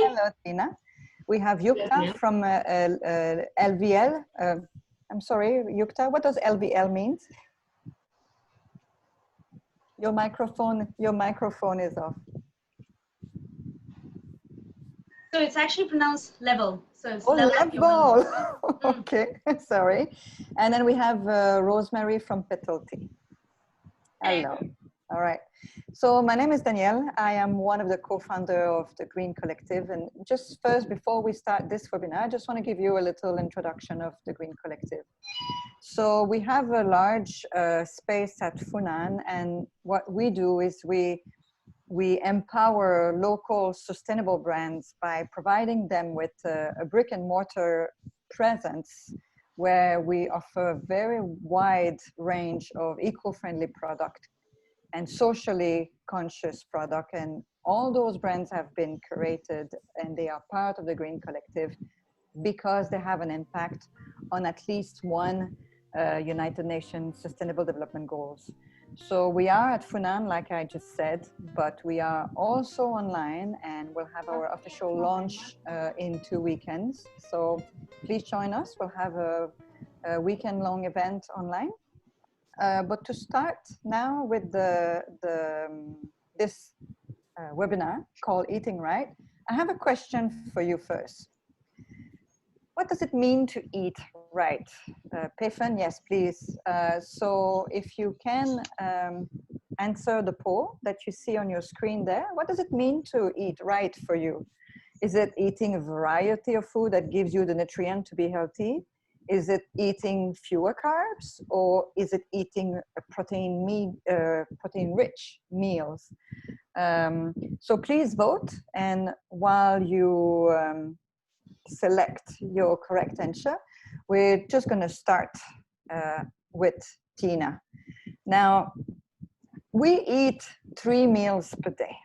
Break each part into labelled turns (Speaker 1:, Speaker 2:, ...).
Speaker 1: Hello, Tina. We have Yukta from LVL. I'm sorry, Yukta, what does LVL mean? Your microphone is off.
Speaker 2: So it's actually pronounced level. So it's
Speaker 1: level. Okay, sorry. And then we have Rosemary from Pétale Tea. Hello. All right. So my name is Danielle. I am one of the co-founder of the Green Collective. And just first, before we start this webinar, I just want to give you a little introduction of the Green Collective. So we have a large space at Funan, and what we do is we empower local sustainable brands by providing them with a brick and mortar presence where we offer a very wide range of eco-friendly product and socially conscious product. And all those brands have been curated and they are part of the Green Collective because they have an impact on at least one United Nations Sustainable Development Goals. So we are at Funan, like I just said, but we are also online and we'll have our official launch in 2 weekends. So please join us. We'll have a weekend-long event online. But to start now with this webinar called Eating Right, I have a question for you first. What does it mean to eat right? Pefan, yes, please. So if you can answer the poll that you see on your screen there, what does it mean to eat right for you? Is it eating a variety of food that gives you the nutrient to be healthy? Is it eating fewer carbs, or is it eating a protein-rich meals? So please vote, and while you select your correct answer, we're just going to start with Tina. Now, we eat 3 meals per day,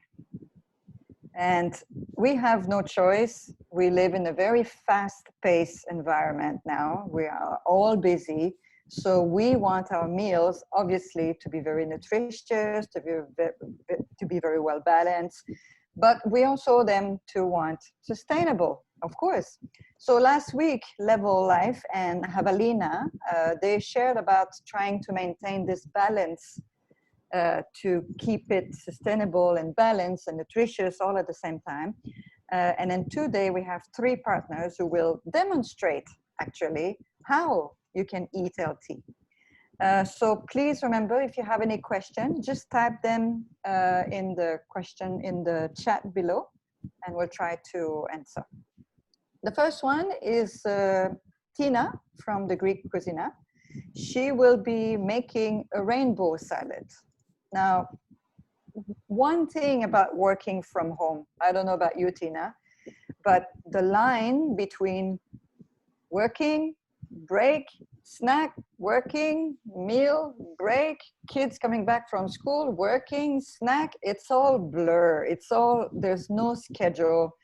Speaker 1: and we have no choice. We live in a very fast-paced environment now. We are all busy, so we want our meals, obviously, to be very nutritious, to be very well balanced, but we also them to want sustainable, of course. So last week, Level Life and Javelina, they shared about trying to maintain this balance to keep it sustainable and balanced and nutritious all at the same time. And then today we have 3 partners who will demonstrate actually how you can eat healthy. So please remember, if you have any questions, just type them in the chat below and we'll try to answer. The first one is Tina from the Greek-Kouzina. She will be making a rainbow salad. Now, one thing about working from home, I don't know about you, Tina, but the line between working, break, snack, working, meal, break, kids coming back from school, working, snack, it's all blur. It's all, there's no schedule.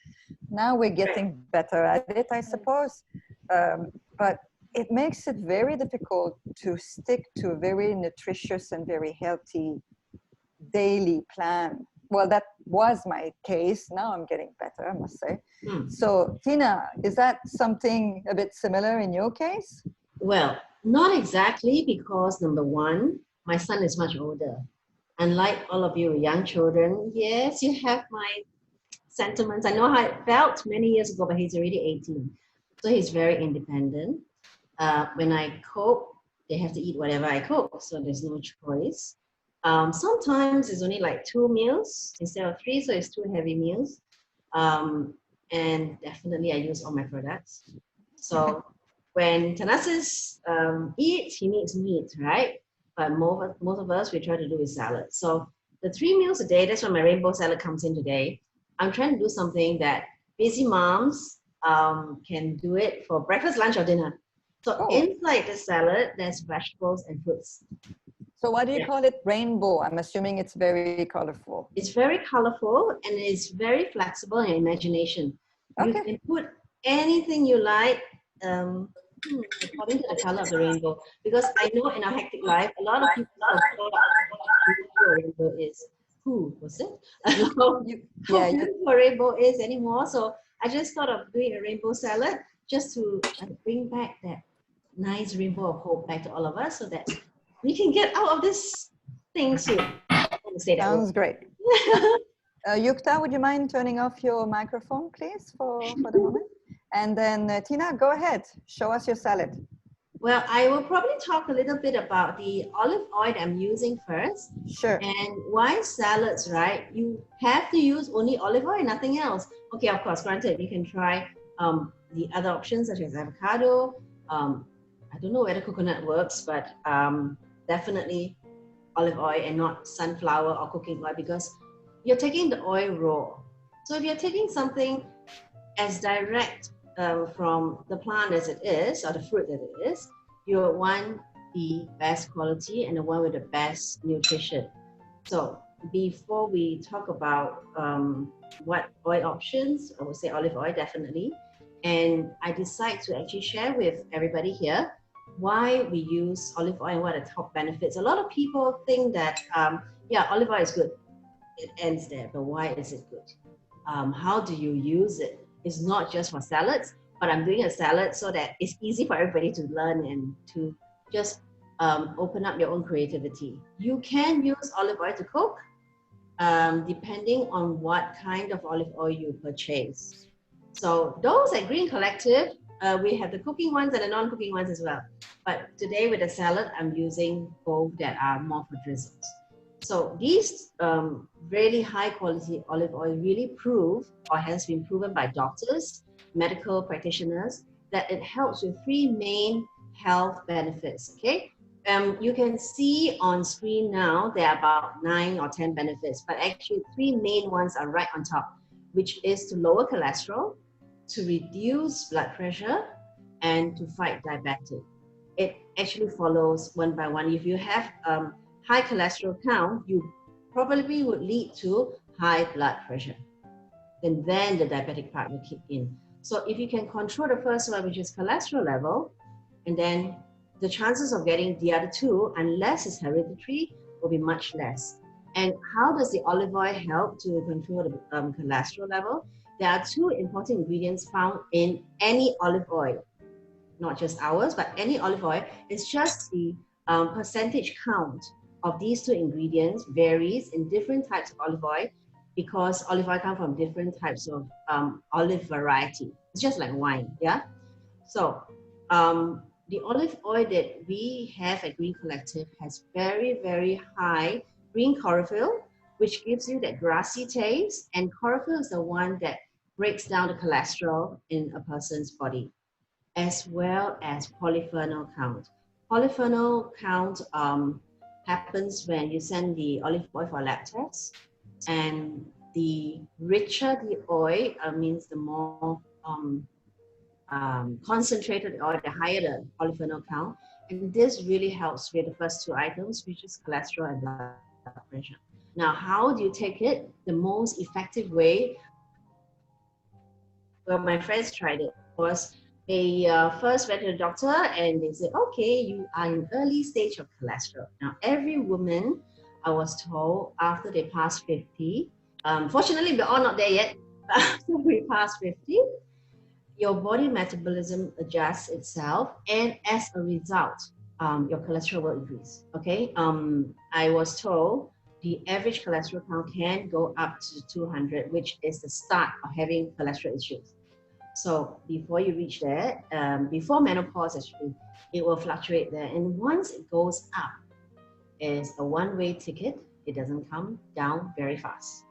Speaker 1: Now we're getting better at it, I suppose. But it makes it very difficult to stick to a very nutritious and very healthy daily plan. Well, that was my case. Now I'm getting better, I must say. So Tina, is that something a bit similar in your case?
Speaker 3: Well, not exactly, because number one, my son is much older. Unlike all of you young children, yes, you have my sentiments. I know how it felt many years ago, but he's already 18. So he's very independent. When I cook, they have to eat whatever I cook, so there's no choice. Sometimes it's only like 2 meals instead of 3, so it's 2 heavy meals. And definitely I use all my products. So when Thanasis eats, he needs meat, right? But most of us, we try to do is salad. So the 3 meals a day, that's where my rainbow salad comes in today. I'm trying to do something that busy moms can do it for breakfast, lunch, or dinner. So inside the salad, there's vegetables and fruits.
Speaker 1: So why do you call it rainbow? I'm assuming it's very colorful.
Speaker 3: It's very colorful and it's very flexible in your imagination. You can put anything you like according to the color of the rainbow. Because I know in our hectic life, a lot of people forget what a rainbow is. Who was it? Who a rainbow is anymore. So I just thought of doing a rainbow salad just to bring back that nice rainbow of hope back to all of us so that we can get out of this thing soon.
Speaker 1: Sounds great. Yukta, would you mind turning off your microphone, please, for the moment? And then Tina, go ahead. Show us your salad.
Speaker 3: Well, I will probably talk a little bit about the olive oil that I'm using first.
Speaker 1: Sure.
Speaker 3: And why salads, right? You have to use only olive oil, nothing else. Okay, of course, granted, you can try the other options such as avocado. I don't know whether coconut works, but definitely olive oil and not sunflower or cooking oil because you're taking the oil raw. So if you're taking something as direct from the plant as it is, or the fruit that it is, you want the best quality and the one with the best nutrition. So before we talk about what oil options, I would say olive oil definitely. And I decide to actually share with everybody here why we use olive oil and what are the top benefits. A lot of people think that, yeah, olive oil is good. It ends there, but why is it good? How do you use it? It's not just for salads, but I'm doing a salad so that it's easy for everybody to learn and to just open up your own creativity. You can use olive oil to cook, depending on what kind of olive oil you purchase. So those at Green Collective, we have the cooking ones and the non-cooking ones as well. But today with the salad, I'm using both that are more for drizzles. So these really high quality olive oil really prove, or has been proven by doctors, medical practitioners, that it helps with 3 main health benefits, okay? You can see on screen now, there are about 9 or 10 benefits, but actually 3 main ones are right on top, which is to lower cholesterol, to reduce blood pressure, and to fight diabetes. It actually follows one by one. If you have high cholesterol count, you probably would lead to high blood pressure. And then the diabetic part will kick in. So if you can control the first one, which is cholesterol level, and then the chances of getting the other 2, unless it's hereditary, will be much less. And how does the olive oil help to control the cholesterol level? There are 2 important ingredients found in any olive oil, not just ours, but any olive oil. It's just the percentage count of these 2 ingredients varies in different types of olive oil because olive oil come from different types of olive variety. It's just like wine, yeah? So the olive oil that we have at Green Collective has very, very high green chlorophyll, which gives you that grassy taste. And chlorophyll is the one that breaks down the cholesterol in a person's body, as well as polyphenol count. Polyphenol count happens when you send the olive oil for a lab test, and the richer the oil means the more concentrated the oil, the higher the polyphenol count. And this really helps with the first 2 items, which is cholesterol and blood pressure. Now, how do you take it? The most effective way, well, my friends tried it, was they first went to the doctor and they said, okay, you are in early stage of cholesterol. Now, every woman, I was told, after they pass 50, fortunately, we're all not there yet, but after we pass 50, your body metabolism adjusts itself, and as a result, your cholesterol will increase, okay? I was told the average cholesterol count can go up to 200, which is the start of having cholesterol issues. So before you reach there, before menopause actually, it will fluctuate there. And once it goes up, it's a one-way ticket. It doesn't come down very fast.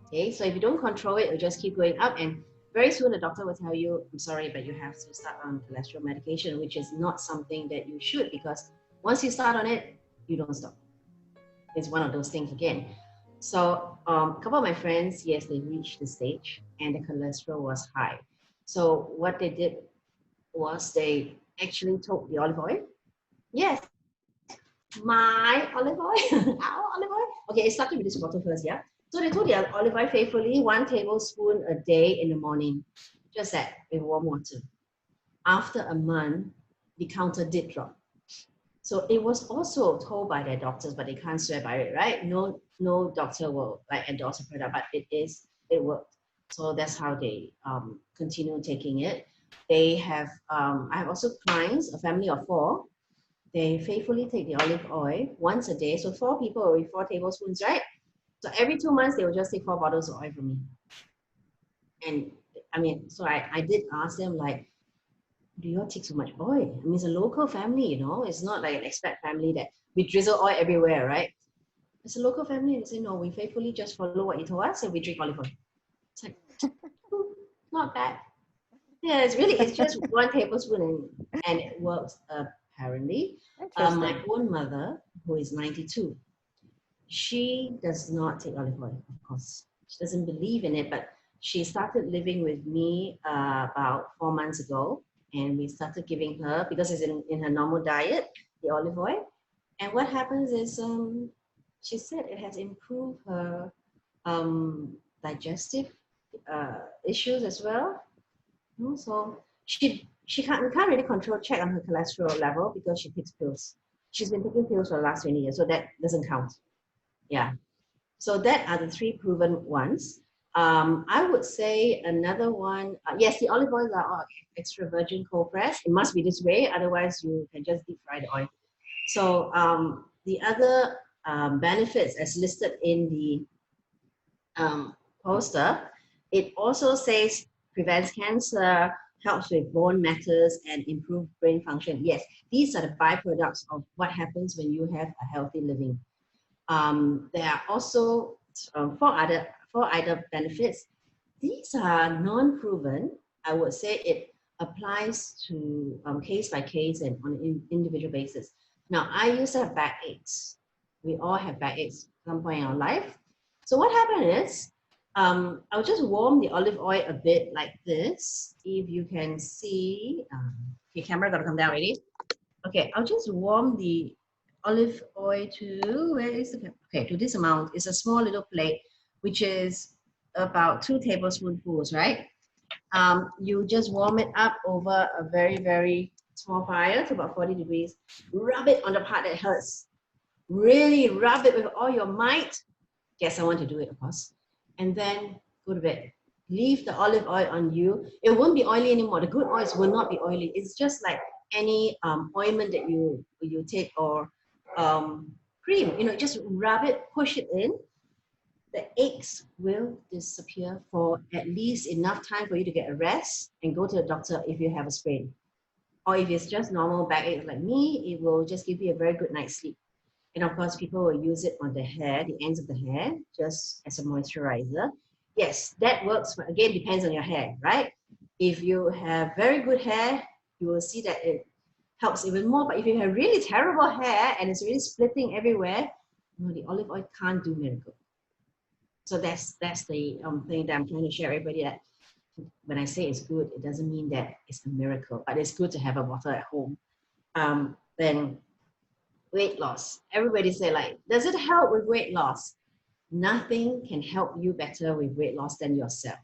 Speaker 3: Okay, so if you don't control it, it'll just keep going up, and very soon the doctor will tell you, I'm sorry, but you have to start on cholesterol medication, which is not something that you should, because once you start on it, you don't stop. It's one of those things again. So a couple of my friends, yes, they reached the stage and the cholesterol was high. So what they did was they actually told the olive oil, yes, my olive oil, our olive oil. Okay, it started with this bottle first, yeah? So they told the olive oil faithfully 1 tablespoon a day in the morning, just that with warm water. After a month, the counter did drop. So it was also told by their doctors, but they can't swear by it, right? No doctor will like endorse a product, but it worked. So that's how they continue taking it. They have, I have also clients, a family of 4. They faithfully take the olive oil once a day. So 4 people with 4 tablespoons, right? So every 2 months, they will just take 4 bottles of oil from me. And I mean, so I did ask them, like, do you all take so much oil? I mean, it's a local family, you know, it's not like an expat family that we drizzle oil everywhere, right? It's a local family. And they say, no, we faithfully just follow what you told us and we drink olive oil. It's like, not bad. Yeah, it's just 1 tablespoon and it works apparently. My own mother, who is 92, she does not take olive oil, of course. She doesn't believe in it, but she started living with me about 4 months ago, and we started giving her, because it's in her normal diet, the olive oil. And what happens is, she said it has improved her digestive issues as well. So we can't really check on her cholesterol level because she takes pills. She's been taking pills for the last 20 years, so that doesn't count. Yeah. So that are the 3 proven ones. I would say another one, yes, the olive oils are all extra virgin cold pressed. It must be this way, otherwise you can just deep fry the oil. So the other benefits as listed in the poster, it also says prevents cancer, helps with bone matters, and improve brain function. Yes, these are the byproducts of what happens when you have a healthy living. There are also 4 other benefits. These are non-proven. I would say it applies to case by case and on an individual basis. Now, I used to have backaches. We all have backaches at some point in our life. So what happened is, I'll just warm the olive oil a bit like this. If you can see, okay, camera gotta come down, ready? Okay, I'll just warm the olive oil to, where is the camera? Okay, to this amount. It's a small little plate, which is about 2 tablespoonfuls, right? You just warm it up over a very, very small fire to about 40 degrees. Rub it on the part that hurts. Really rub it with all your might. Get someone to do it, of course. And then go to bed. Leave the olive oil on you. It won't be oily anymore. The good oils will not be oily. It's just like any ointment that you take, or cream. You know, just rub it, push it in. The aches will disappear for at least enough time for you to get a rest and go to the doctor if you have a sprain. Or if it's just normal backache like me, it will just give you a very good night's sleep. And of course, people will use it on the hair, the ends of the hair, just as a moisturizer. Yes, that works, but again, depends on your hair, right? If you have very good hair, you will see that it helps even more. But if you have really terrible hair and it's really splitting everywhere, no, the olive oil can't do miracle. So that's the thing that I'm trying to share with everybody, that when I say it's good, it doesn't mean that it's a miracle, but it's good to have a bottle at home. Then weight loss. Everybody say, like, does it help with weight loss? Nothing can help you better with weight loss than yourself.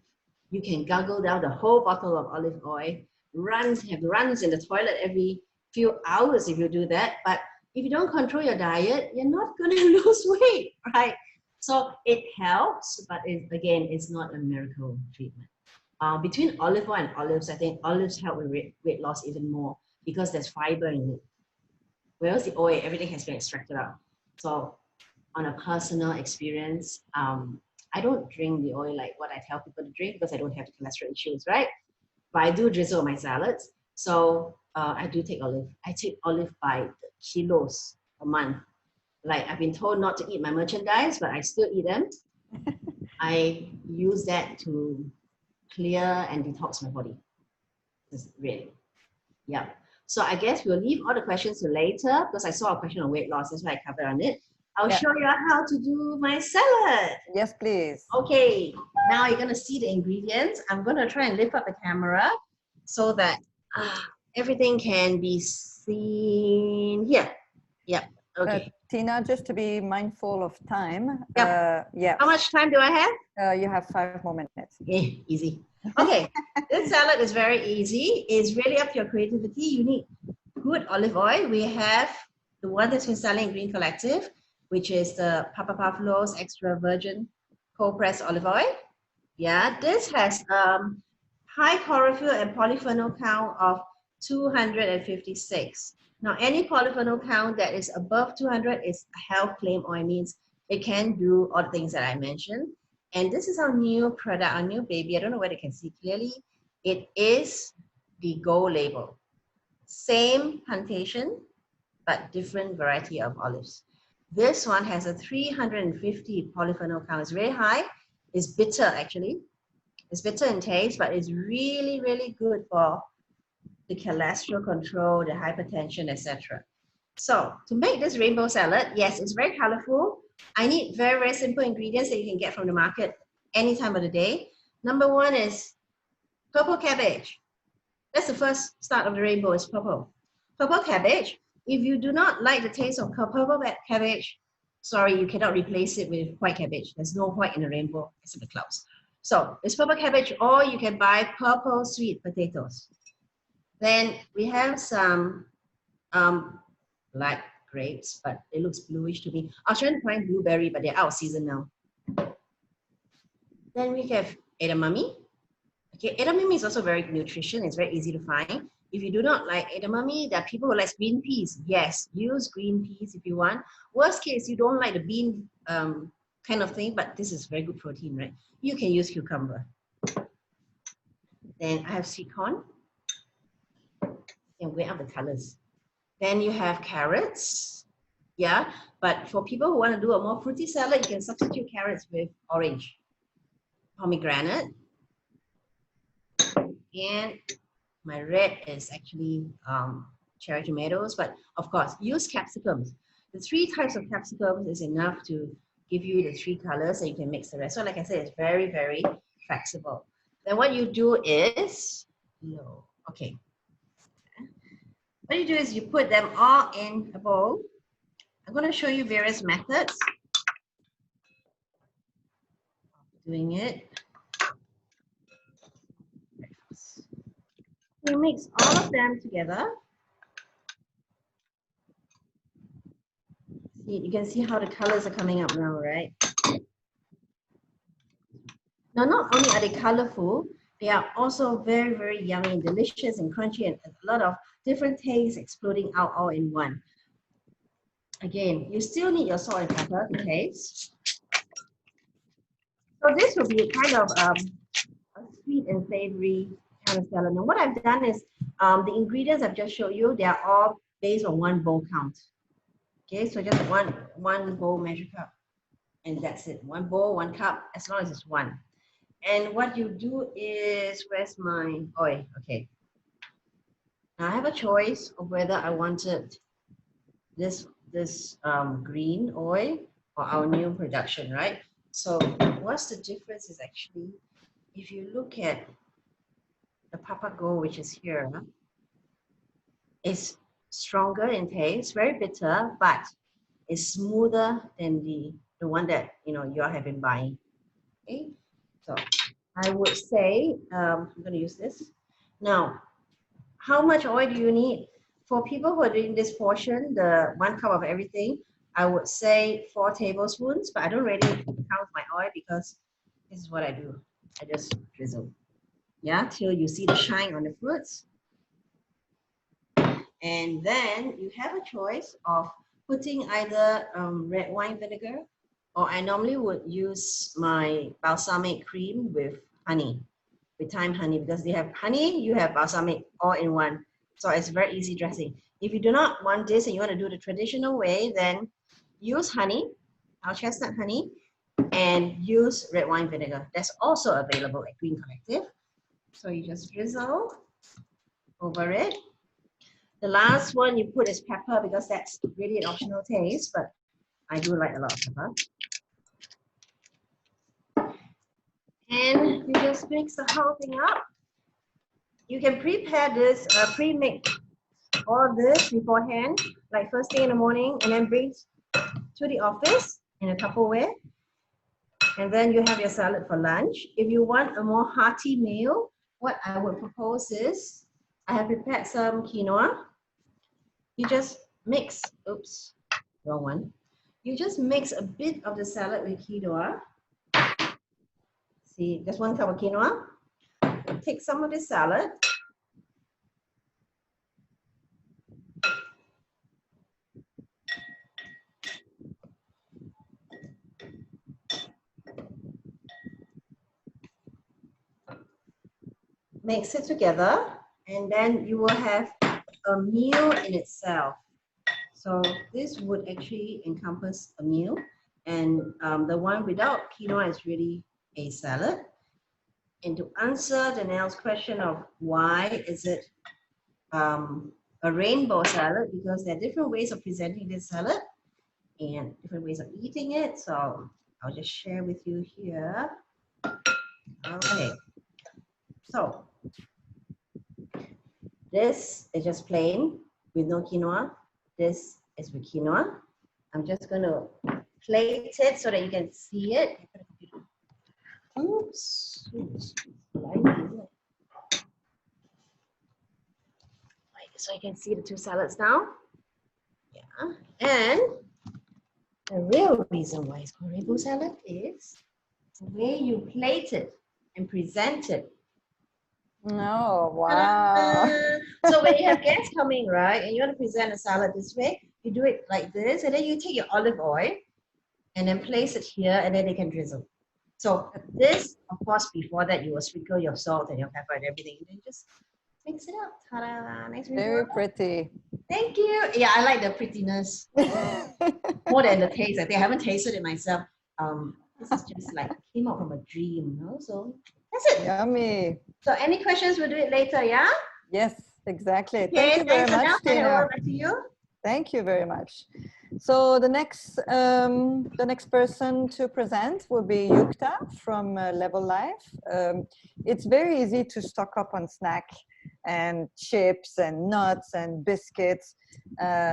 Speaker 3: You can guggle down the whole bottle of olive oil, have runs in the toilet every few hours if you do that. But if you don't control your diet, you're not going to lose weight, right? So it helps, but again, it's not a miracle treatment. Between olive oil and olives, I think olives help with weight loss even more because there's fiber in it. Whereas the oil, everything has been extracted out. So on a personal experience, I don't drink the oil like what I tell people to drink because I don't have the cholesterol issues, right? But I do drizzle my salads. So I do take olive. I take olive by the kilos a month. Like, I've been told not to eat my merchandise, but I still eat them. I use that to clear and detox my body. Really. Yeah. So I guess we'll leave all the questions to later because I saw a question on weight loss. That's why I covered on it. I'll show you how to do my salad.
Speaker 1: Yes, please.
Speaker 3: Okay. Now you're going to see the ingredients. I'm going to try and lift up the camera so that everything can be seen here. Yep. Okay.
Speaker 1: Tina, just to be mindful of time.
Speaker 3: Yep.
Speaker 1: Yeah.
Speaker 3: How much time do I have?
Speaker 1: You have 5 more minutes.
Speaker 3: Yeah, easy. Okay. This salad is very easy. It's really up to your creativity. You need good olive oil. We have the one that's been selling in Green Collective, which is the Papa Pavlov's extra virgin cold pressed olive oil. Yeah, this has high chlorophyll and polyphenol count of 256. Now, any polyphenol count that is above 200 is a health claim, or it means it can do all the things that I mentioned. And this is our new product, our new baby. I don't know whether you can see clearly. It is the gold label. Same plantation, but different variety of olives. This one has a 350 polyphenol count. It's very high. It's bitter, actually. It's bitter in taste, but it's really, really good for the cholesterol control, the hypertension, etc. So to make this rainbow salad, yes, it's very colorful. I need very, very simple ingredients that you can get from the market any time of the day. Number one is purple cabbage. That's the first start of the rainbow, is purple. Purple cabbage. If you do not like the taste of purple cabbage, sorry, you cannot replace it with white cabbage. There's no white in the rainbow, except the clouds. So it's purple cabbage, or you can buy purple sweet potatoes. Then we have some black grapes, but it looks bluish to me. I was trying to find blueberry, but they're out of season now. Then we have edamame. Okay, edamame is also very nutritious. It's very easy to find. If you do not like edamame, there are people who like green peas. Yes, use green peas if you want. Worst case, you don't like the bean kind of thing, but this is very good protein, right? You can use cucumber. Then I have sweet corn. And weigh up the colors. Then you have carrots. Yeah, but for people who want to do a more fruity salad, you can substitute carrots with orange. Pomegranate. And my red is actually cherry tomatoes, but of course, use capsicums. The 3 types of capsicums is enough to give you the 3 colors, and you can mix the rest. So like I said, it's very, very flexible. Then what you do is, okay. What you do is you put them all in a bowl. I'm going to show you various methods of doing it. You mix all of them together. See, you can see how the colors are coming up now, right? Now, not only are they colorful, they are also very, very yummy and delicious and crunchy, and a lot of different tastes exploding out all in one. Again, you still need your salt and pepper to taste. So this will be a kind of a sweet and savory kind of salad. Now, what I've done is the ingredients I've just showed you, they are all based on 1 bowl count. Okay, so just one bowl measure cup, and that's it. 1 bowl, 1 cup, as long as it's 1. And what you do is, where's my oil? Okay. Now I have a choice of whether I wanted this green oil or our new production, right? So what's the difference is actually, if you look at the Papa Gold, which is here, it's stronger in taste, very bitter, but it's smoother than the one that you all have been buying. Okay, so I would say I'm going to use this. Now, how much oil do you need? For people who are doing this portion, the 1 cup of everything, I would say 4 tablespoons, but I don't really count my oil because this is what I do. I just drizzle, yeah, till you see the shine on the fruits. And then you have a choice of putting either red wine vinegar, or I normally would use my balsamic cream with honey, with thyme honey, because they have honey, you have balsamic all in one. So it's very easy dressing. If you do not want this and you want to do the traditional way, then use honey, our chestnut honey, and use red wine vinegar. That's also available at Green Collective. So you just drizzle over it. The last one you put is pepper, because that's really an optional taste, but I do like a lot of pepper. And you just mix the whole thing up. You can prepare this, pre-mix all of this beforehand, like first thing in the morning, and then bring to the office in a Tupperware. And then you have your salad for lunch. If you want a more hearty meal, what I would propose is, I have prepared some quinoa. You just mix, oops, wrong one. You just mix a bit of the salad with quinoa. See, just 1 cup of quinoa. Take some of this salad. Mix it together, and then you will have a meal in itself. So this would actually encompass a meal, and the one without quinoa is really a salad. And to answer Danielle's question of why is it a rainbow salad, because there are different ways of presenting this salad and different ways of eating it. So I'll just share with you here. Okay, so this is just plain with no quinoa. This is with quinoa. I'm just going to plate it so that you can see it. Oops. So you can see the 2 salads now. Yeah. And the real reason why it's called rainbow salad is the way you plate it and present it.
Speaker 1: No, wow.
Speaker 3: So when you have guests coming, right, and you want to present a salad this way, you do it like this, and then you take your olive oil and then place it here, and then they can drizzle. So this, of course, before that, you will sprinkle your salt and your pepper and everything, and then just mix it up. Ta-da! Nice.
Speaker 1: Very pretty.
Speaker 3: Thank you. Yeah, I like the prettiness more than the taste. I think I haven't tasted it myself. This is just like came out from a dream, you know? So that's it.
Speaker 1: Yummy.
Speaker 3: So any questions, we'll do it later, yeah?
Speaker 1: Yes, exactly.
Speaker 3: Okay,
Speaker 1: Thank you very much,
Speaker 3: Hand it
Speaker 1: Tina.
Speaker 3: over back to you.
Speaker 1: Thank you very much. So the next person to present will be Yukta from Level Life. It's very easy to stock up on snack and chips and nuts and biscuits.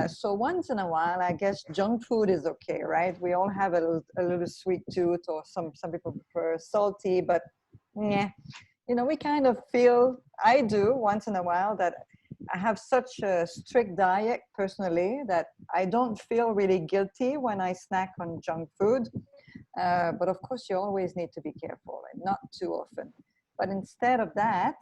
Speaker 1: So once in a while, I guess junk food is okay, right? We all have a little sweet tooth, or some people prefer salty, but yeah, you know, we kind of feel, I do once in a while, that I have such a strict diet personally that I don't feel really guilty when I snack on junk food. But of course, you always need to be careful and not too often. But instead of that,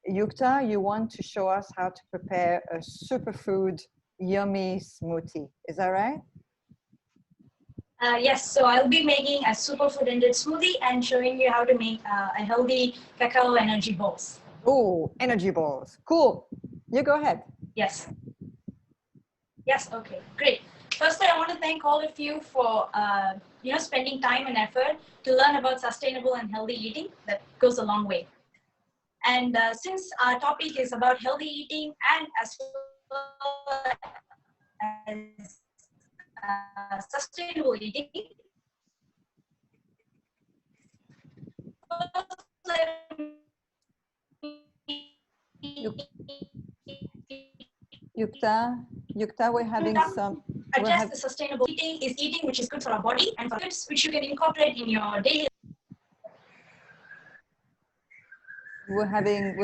Speaker 1: Yukta, you want to show us how to prepare a superfood yummy smoothie. Is that right?
Speaker 2: Yes, so I'll be making a superfood ended smoothie and showing you how to make a healthy cacao energy balls.
Speaker 1: Oh, energy balls. Cool. You go ahead.
Speaker 2: Yes. Yes, okay, great. Firstly, I want to thank all of you for spending time and effort to learn about sustainable and healthy eating. That goes a long way. And since our topic is about healthy eating and as well as sustainable eating,
Speaker 1: Yukta, we're having some.
Speaker 2: Address the sustainable eating is eating which is good for our body and for tips which you can incorporate in your daily.
Speaker 1: We're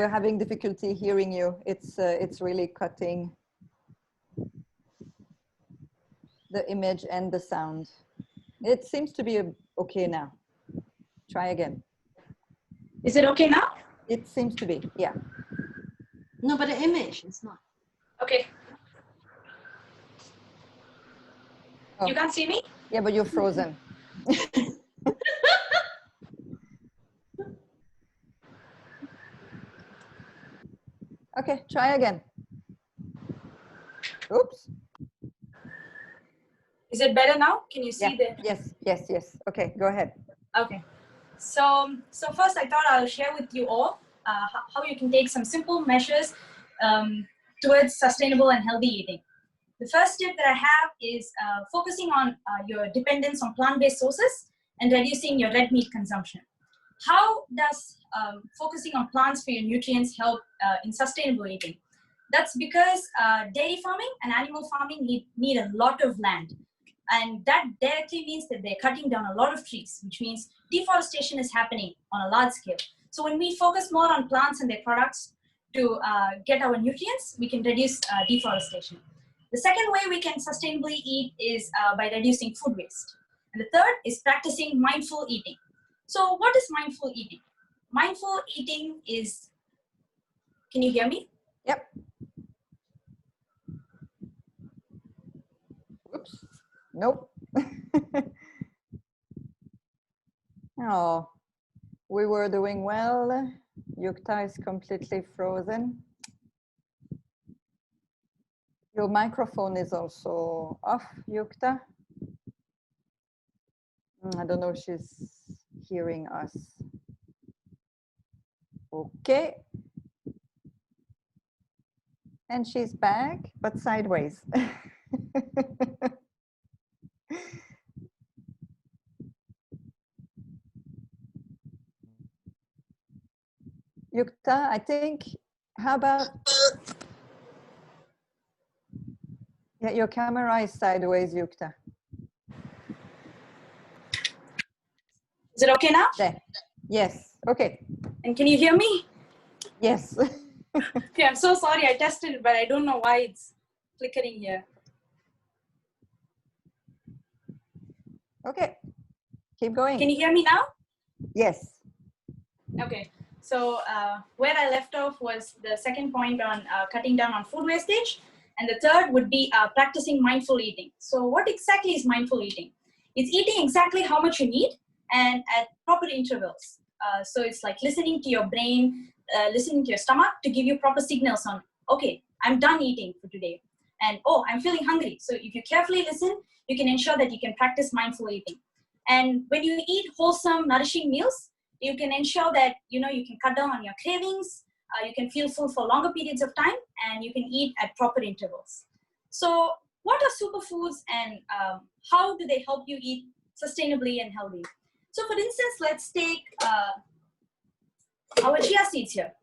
Speaker 1: having difficulty hearing you. It's really cutting the image and the sound. It seems to be okay now. Try again.
Speaker 2: Is it okay now?
Speaker 1: It seems to be, yeah.
Speaker 3: No, but the image is not.
Speaker 2: Okay.
Speaker 1: Oh.
Speaker 2: You can't see me?
Speaker 1: Yeah, but you're frozen. Okay, try again. Oops.
Speaker 2: Is it better now? Can you see the?
Speaker 1: Yes. Okay, go ahead.
Speaker 2: Okay. So first I thought I'll share with you all how you can take some simple measures towards sustainable and healthy eating. The first tip that I have is focusing on your dependence on plant-based sources and reducing your red meat consumption. How does focusing on plants for your nutrients help in sustainable eating? That's because dairy farming and animal farming need a lot of land. And that directly means that they're cutting down a lot of trees, which means deforestation is happening on a large scale. So when we focus more on plants and their products to get our nutrients, we can reduce deforestation. The second way we can sustainably eat is by reducing food waste. And the third is practicing mindful eating. So what is mindful eating? Mindful eating is, can you hear me?
Speaker 1: Yep. Oops. Nope. Oh, we were doing well. Yukta is completely frozen. Your microphone is also off, Yukta. I don't know if she's hearing us. Okay. And she's back, but sideways. Yukta, I think, how about, yeah, your camera is sideways, Yukta.
Speaker 2: Is it okay now?
Speaker 1: There. Yes, okay.
Speaker 2: And can you hear me?
Speaker 1: Yes.
Speaker 2: Okay, I'm so sorry, I tested it, but I don't know why it's flickering here.
Speaker 1: Okay, keep going.
Speaker 2: Can you hear me now?
Speaker 1: Yes.
Speaker 2: Okay, so where I left off was the second point on cutting down on food wastage. And the third would be practicing mindful eating. So what exactly is mindful eating? It's eating exactly how much you need and at proper intervals. So it's like listening to your brain, listening to your stomach to give you proper signals on, okay, I'm done eating for today. And oh, I'm feeling hungry. So if you carefully listen, you can ensure that you can practice mindful eating. And when you eat wholesome, nourishing meals, you can ensure that you can cut down on your cravings, you can feel full for longer periods of time, and you can eat at proper intervals. So what are superfoods and how do they help you eat sustainably and healthy? So for instance, let's take our chia seeds here.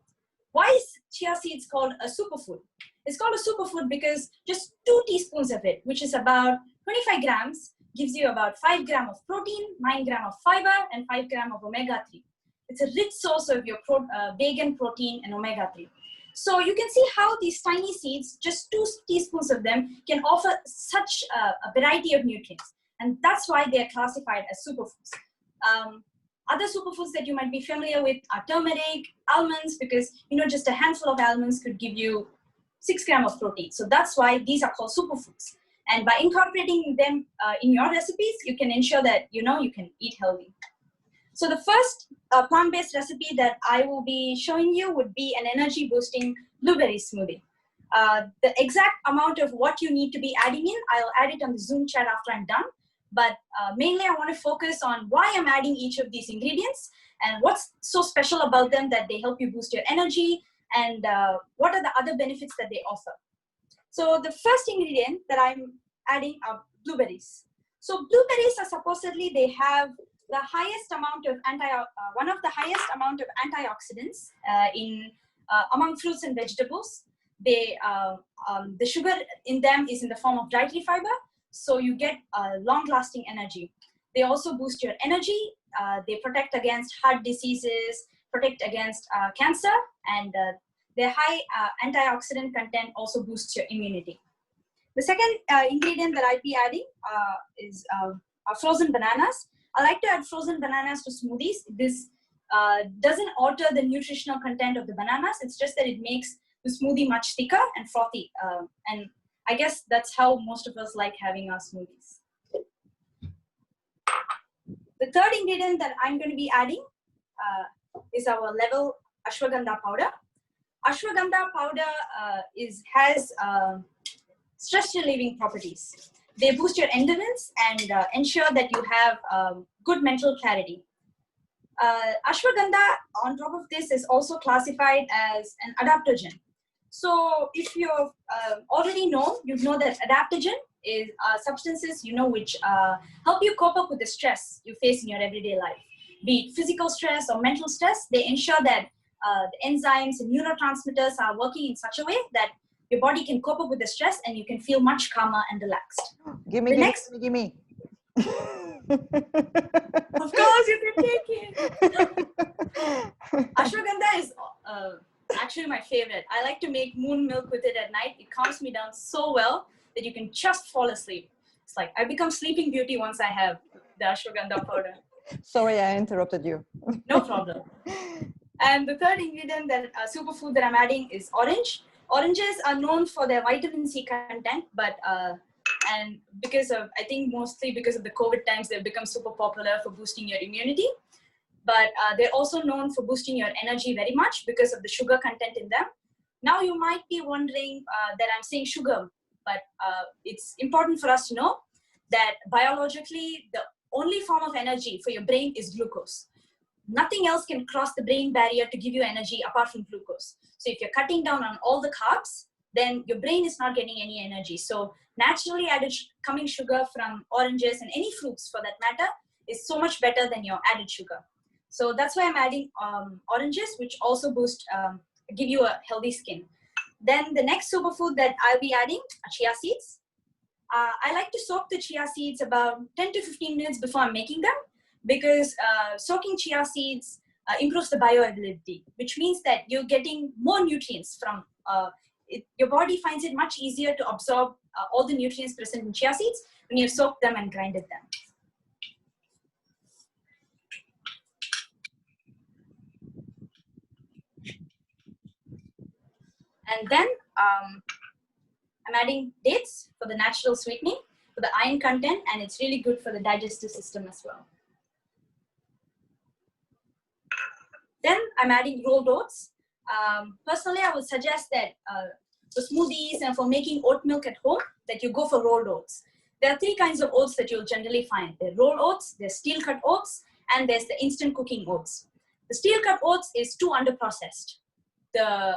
Speaker 2: Why is chia seeds called a superfood? It's called a superfood because just 2 teaspoons of it, which is about 25 grams, gives you about 5 grams of protein, 9 grams of fiber, and 5 grams of omega-3. It's a rich source of your vegan protein and omega-3. So you can see how these tiny seeds, just 2 teaspoons of them, can offer such a variety of nutrients. And that's why they are classified as superfoods. Other superfoods that you might be familiar with are turmeric, almonds, because just a handful of almonds could give you 6 grams of protein. So that's why these are called superfoods. And by incorporating them in your recipes, you can ensure that you can eat healthy. So the first plant-based recipe that I will be showing you would be an energy-boosting blueberry smoothie. The exact amount of what you need to be adding in, I'll add it on the Zoom chat after I'm done. But mainly I want to focus on why I'm adding each of these ingredients and what's so special about them that they help you boost your energy and what are the other benefits that they offer. So the first ingredient that I'm adding are blueberries. So blueberries are supposedly, they have the highest amount of one of the highest amount of antioxidants among fruits and vegetables. The sugar in them is in the form of dietary fiber, so you get long-lasting energy. They also boost your energy. They protect against heart diseases, protect against cancer, and their high antioxidant content also boosts your immunity. The second ingredient that I'll be adding is frozen bananas. I like to add frozen bananas to smoothies. This doesn't alter the nutritional content of the bananas. It's just that it makes the smoothie much thicker and frothy. And I guess that's how most of us like having our smoothies. The third ingredient that I'm going to be adding is our level ashwagandha powder. Ashwagandha powder has stress relieving properties. They boost your endorphins and ensure that you have good mental clarity. Ashwagandha, on top of this, is also classified as an adaptogen. So if you already know, you know that adaptogen is substances which help you cope up with the stress you face in your everyday life. Be it physical stress or mental stress, they ensure that the enzymes and neurotransmitters are working in such a way that your body can cope up with the stress and you can feel much calmer and relaxed.
Speaker 1: Give me.
Speaker 2: Of course, you can take it. Ashwagandha is actually my favorite. I like to make moon milk with it at night. It calms me down so well that you can just fall asleep. It's like I become sleeping beauty once I have the ashwagandha powder.
Speaker 1: Sorry, I interrupted you.
Speaker 2: No problem. And the third ingredient, that superfood that I'm adding, is orange. Oranges are known for their vitamin C content, but and because of, I think mostly because of the COVID times, they've become super popular for boosting your immunity. But they're also known for boosting your energy very much because of the sugar content in them. Now you might be wondering that I'm saying sugar, but it's important for us to know that biologically, the only form of energy for your brain is glucose. Nothing else can cross the brain barrier to give you energy apart from glucose. So if you're cutting down on all the carbs, then your brain is not getting any energy. So naturally added coming sugar from oranges and any fruits for that matter is so much better than your added sugar. So that's why I'm adding oranges, which also boost, give you a healthy skin. Then the next superfood that I'll be adding are chia seeds. I like to soak the chia seeds about 10 to 15 minutes before I'm making them, because soaking chia seeds improves the bioavailability, which means that you're getting more nutrients from your body finds it much easier to absorb all the nutrients present in chia seeds when you've soaked them and grinded them. And then I'm adding dates for the natural sweetening, for the iron content, and it's really good for the digestive system as well. Then I'm adding rolled oats. Personally, I would suggest that for smoothies and for making oat milk at home, that you go for rolled oats. There are three kinds of oats that you'll generally find. There are rolled oats, there's steel cut oats, and there's the instant cooking oats. The steel cut oats is too under processed. The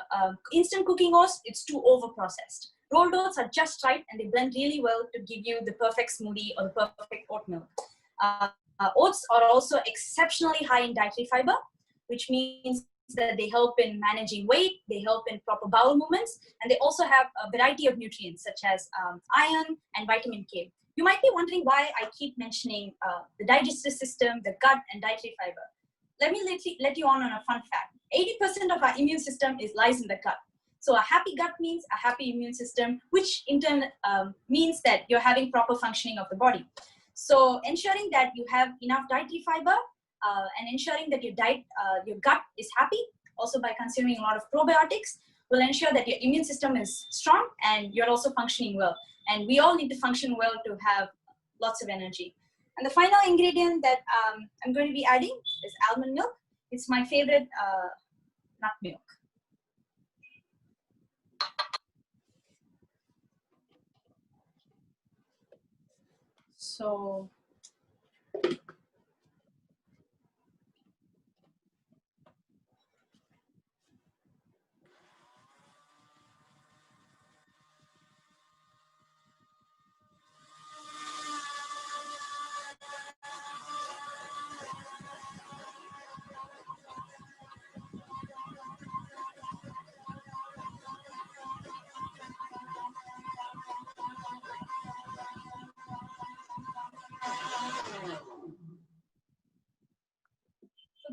Speaker 2: instant cooking oats, it's too over processed. Rolled oats are just right, and they blend really well to give you the perfect smoothie or the perfect oat milk. Oats are also exceptionally high in dietary fiber, which means that they help in managing weight, they help in proper bowel movements, and they also have a variety of nutrients such as iron and vitamin K. You might be wondering why I keep mentioning the digestive system, the gut, and dietary fiber. Let me let you on a fun fact. 80% of our immune system lies in the gut. So a happy gut means a happy immune system, which in turn means that you're having proper functioning of the body. So ensuring that you have enough dietary fiber and ensuring that your gut is happy, also by consuming a lot of probiotics, will ensure that your immune system is strong and you're also functioning well. And we all need to function well to have lots of energy. And the final ingredient that I'm going to be adding is almond milk. It's my favorite nut milk. So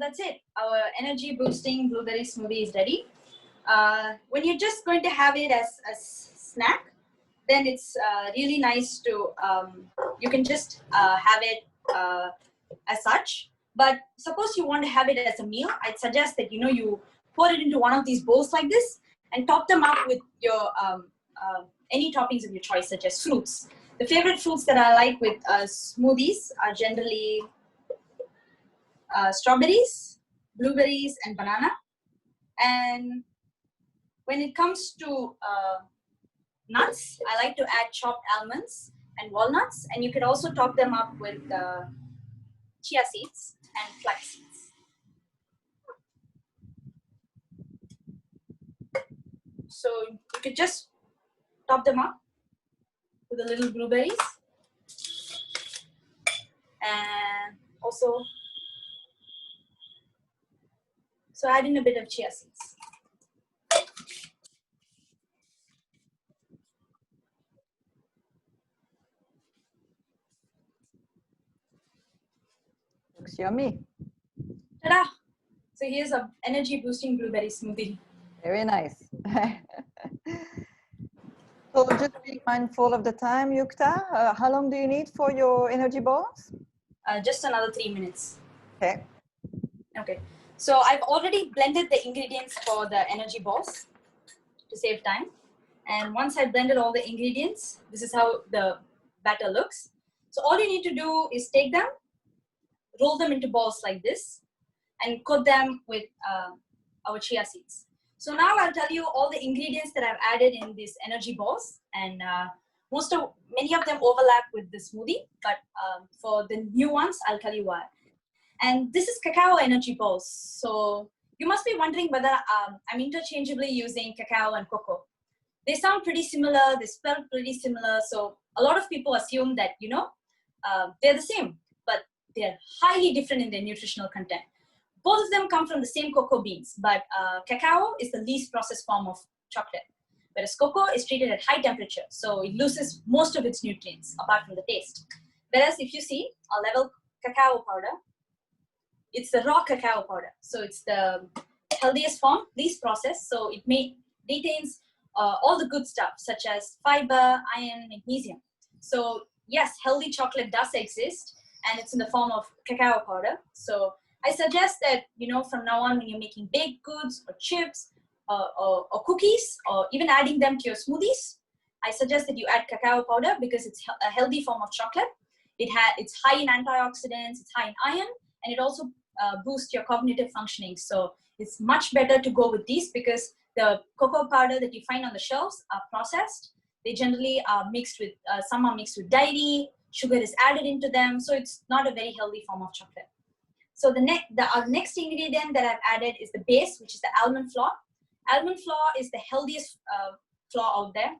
Speaker 2: that's it. Our energy boosting blueberry smoothie is ready. When you're just going to have it as a snack, then it's really nice to, you can just have it as such. But suppose you want to have it as a meal, I'd suggest that, you pour it into one of these bowls like this and top them up with your any toppings of your choice, such as fruits. The favorite fruits that I like with smoothies are generally strawberries, blueberries, and banana. And when it comes to nuts, I like to add chopped almonds and walnuts, and you could also top them up with chia seeds and flax seeds. So you could just top them up with a little blueberries and also add in a bit of chia seeds.
Speaker 1: Looks yummy.
Speaker 2: Ta-da! So here's a energy boosting blueberry smoothie.
Speaker 1: Very nice. So just be mindful of the time, Yukta. How long do you need for your energy balls?
Speaker 2: Just another 3 minutes.
Speaker 1: Okay.
Speaker 2: Okay. So I've already blended the ingredients for the energy balls to save time. And once I blended all the ingredients, this is how the batter looks. So all you need to do is take them, roll them into balls like this, and coat them with our chia seeds. So now I'll tell you all the ingredients that I've added in these energy balls, and many of them overlap with the smoothie, but for the new ones, I'll tell you why. And this is cacao energy balls. So you must be wondering whether I'm interchangeably using cacao and cocoa. They sound pretty similar, they spell pretty similar, so a lot of people assume that, they're the same, but they're highly different in their nutritional content. Both of them come from the same cocoa beans, but cacao is the least processed form of chocolate, whereas cocoa is treated at high temperature, so it loses most of its nutrients apart from the taste. Whereas if you see our level cacao powder, it's the raw cacao powder, so it's the healthiest form, least processed, so it retains all the good stuff such as fiber, iron, magnesium. So yes, healthy chocolate does exist, and it's in the form of cacao powder. So I suggest that, from now on, when you're making baked goods or chips or cookies, or even adding them to your smoothies, I suggest that you add cacao powder because it's a healthy form of chocolate. It's high in antioxidants, it's high in iron, and it also boosts your cognitive functioning. So it's much better to go with these because the cocoa powder that you find on the shelves are processed. They generally are mixed with, some are mixed with dairy, sugar is added into them, so it's not a very healthy form of chocolate. So our next ingredient that I've added is the base, which is the almond flour. Almond flour is the healthiest flour out there,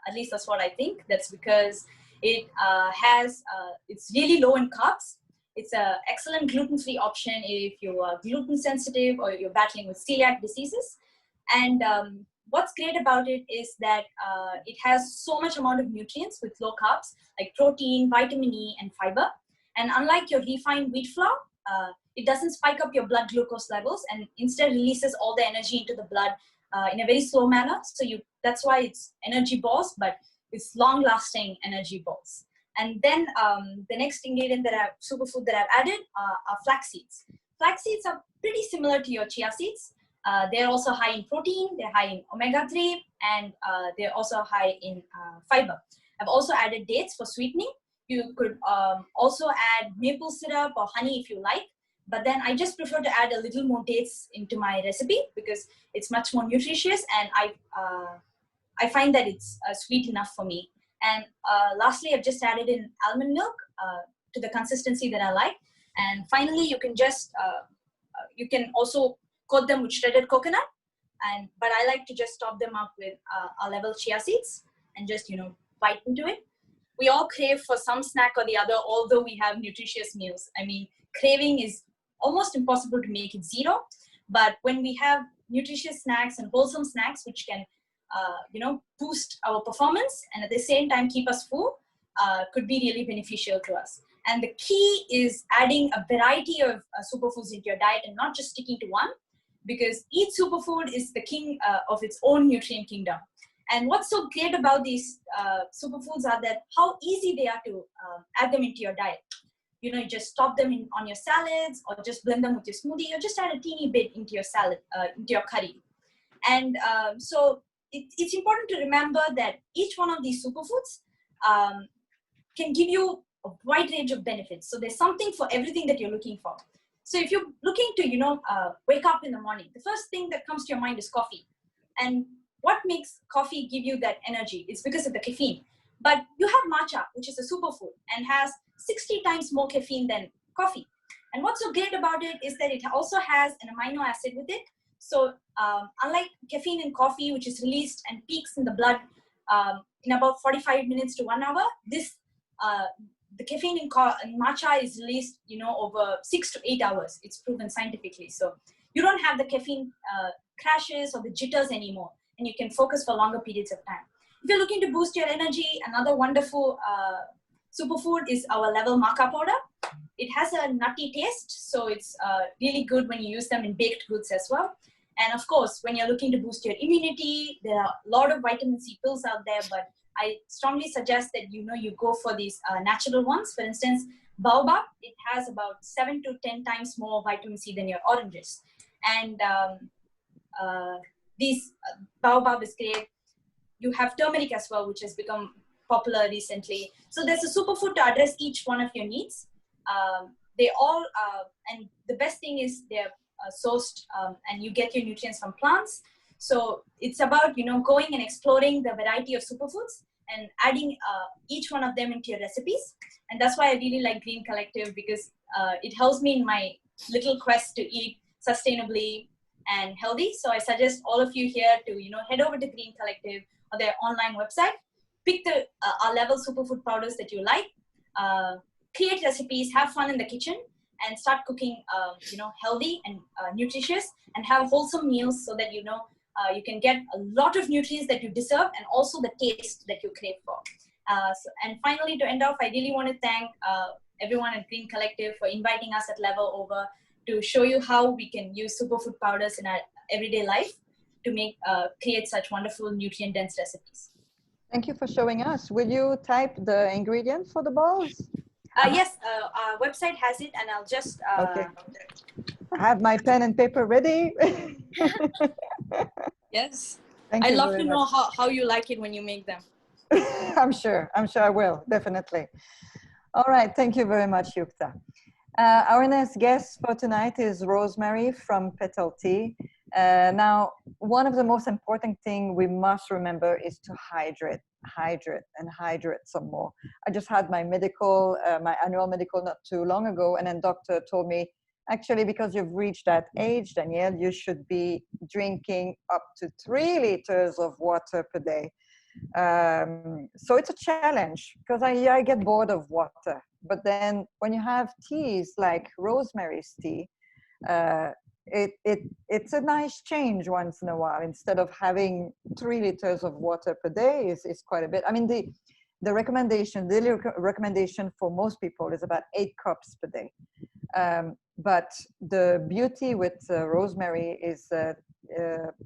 Speaker 2: at least that's what I think. That's because it's really low in carbs. It's an excellent gluten-free option if you are gluten sensitive or you're battling with celiac diseases. And what's great about it is that it has so much amount of nutrients with low carbs, like protein, vitamin E, and fiber. And unlike your refined wheat flour, it doesn't spike up your blood glucose levels and instead releases all the energy into the blood in a very slow manner. So that's why it's energy balls, but it's long-lasting energy balls. And then the next ingredient superfood that I've added are flax seeds. Flax seeds are pretty similar to your chia seeds. They're also high in protein, they're high in omega-3, and they're also high in fiber. I've also added dates for sweetening. You could also add maple syrup or honey if you like, but then I just prefer to add a little more dates into my recipe because it's much more nutritious, and I find that it's sweet enough for me. And lastly, I've just added in almond milk to the consistency that I like. And finally, you can just, you can also coat them with shredded coconut, but I like to just top them up with our level chia seeds and just, bite into it. We all crave for some snack or the other, although we have nutritious meals. I mean, craving is almost impossible to make it zero, but when we have nutritious snacks and wholesome snacks, which can, boost our performance and at the same time keep us full, could be really beneficial to us. And the key is adding a variety of superfoods into your diet and not just sticking to one, because each superfood is the king of its own nutrient kingdom. And what's so great about these superfoods are that how easy they are to add them into your diet. You just top them on your salads, or just blend them with your smoothie, or just add a teeny bit into your salad, into your curry. And so it's important to remember that each one of these superfoods can give you a wide range of benefits. So there's something for everything that you're looking for. So if you're looking to, wake up in the morning, the first thing that comes to your mind is coffee. And what makes coffee give you that energy? It's because of the caffeine. But you have matcha, which is a superfood and has 60 times more caffeine than coffee. And what's so great about it is that it also has an amino acid with it. So unlike caffeine in coffee, which is released and peaks in the blood in about 45 minutes to 1 hour, the caffeine in matcha is released, over 6 to 8 hours. It's proven scientifically. So you don't have the caffeine crashes or the jitters anymore, and you can focus for longer periods of time. If you're looking to boost your energy, another wonderful superfood is our level maca powder. It has a nutty taste, so it's really good when you use them in baked goods as well. And of course, when you're looking to boost your immunity, there are a lot of vitamin C pills out there, but I strongly suggest that you go for these natural ones. For instance, baobab, it has about 7 to 10 times more vitamin C than your oranges. And these baobab is great. You have turmeric as well, which has become popular recently. So there's a superfood to address each one of your needs. They all, and the best thing is they're sourced and you get your nutrients from plants. So it's about, going and exploring the variety of superfoods and adding each one of them into your recipes. And that's why I really like Green Collective, because it helps me in my little quest to eat sustainably and healthy. So I suggest all of you here to, head over to Green Collective or their online website, pick the our level superfood powders that you like, create recipes, have fun in the kitchen, and start cooking, healthy and nutritious, and have wholesome meals so that, you can get a lot of nutrients that you deserve and also the taste that you crave for. And finally, to end off, I really want to thank everyone at Green Collective for inviting us at Level over to show you how we can use superfood powders in our everyday life to create such wonderful nutrient-dense recipes.
Speaker 1: Thank you for showing us. Will you type the ingredients for the balls?
Speaker 2: Yes, our website has it, and I'll just...
Speaker 1: Okay. I have my pen and paper ready.
Speaker 2: Yes.
Speaker 1: Thank
Speaker 2: I'd
Speaker 1: you
Speaker 2: love
Speaker 1: very
Speaker 2: to know
Speaker 1: much.
Speaker 2: how you like it when you make them.
Speaker 1: I'm sure I will, definitely. All right, thank you very much, Yukta. Our next guest for tonight is Rosemary from Pétale Tea. Now, one of the most important things we must remember is to hydrate some more. I just had my annual medical not too long ago, and then doctor told me, actually, because you've reached that age, Danielle, you should be drinking up to 3 liters of water per day. So it's a challenge, because I get bored of water. But then when you have teas like Rosemary's tea, it's a nice change once in a while. Instead of having 3 liters of water per day is quite a bit. I mean, the daily recommendation for most people is about 8 cups per day. But the beauty with rosemary is that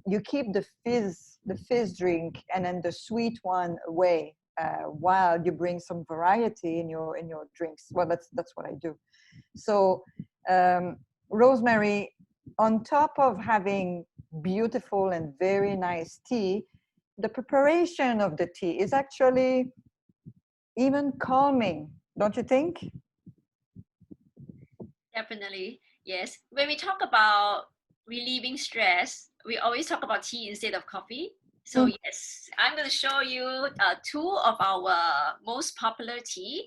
Speaker 1: you keep the fizz drink and then the sweet one away while you bring some variety in your drinks. Well, that's what I do. So rosemary, on top of having beautiful and very nice tea, the preparation of the tea is actually even calming, don't you think?
Speaker 4: Definitely, yes. When we talk about relieving stress, we always talk about tea instead of coffee. So yes, I'm going to show you 2 of our most popular tea,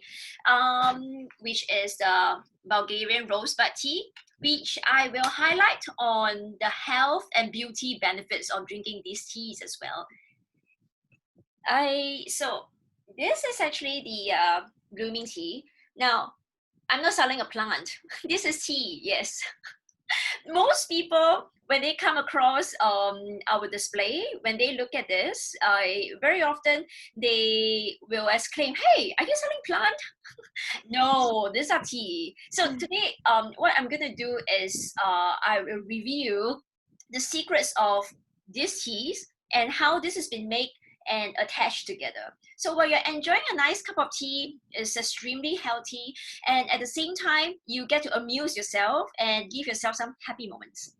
Speaker 4: which is the Bulgarian rosebud tea, which I will highlight on the health and beauty benefits of drinking these teas as well. So this is actually the blooming tea. Now, I'm not selling a plant. This is tea, yes. Most people, when they come across our display, when they look at this, very often they will exclaim, "Hey, are you selling plant?" No, these are tea. So today, what I'm gonna do is I will review the secrets of these teas and how this has been made and attached together. So while you're enjoying a nice cup of tea, it's extremely healthy, and at the same time, you get to amuse yourself and give yourself some happy moments.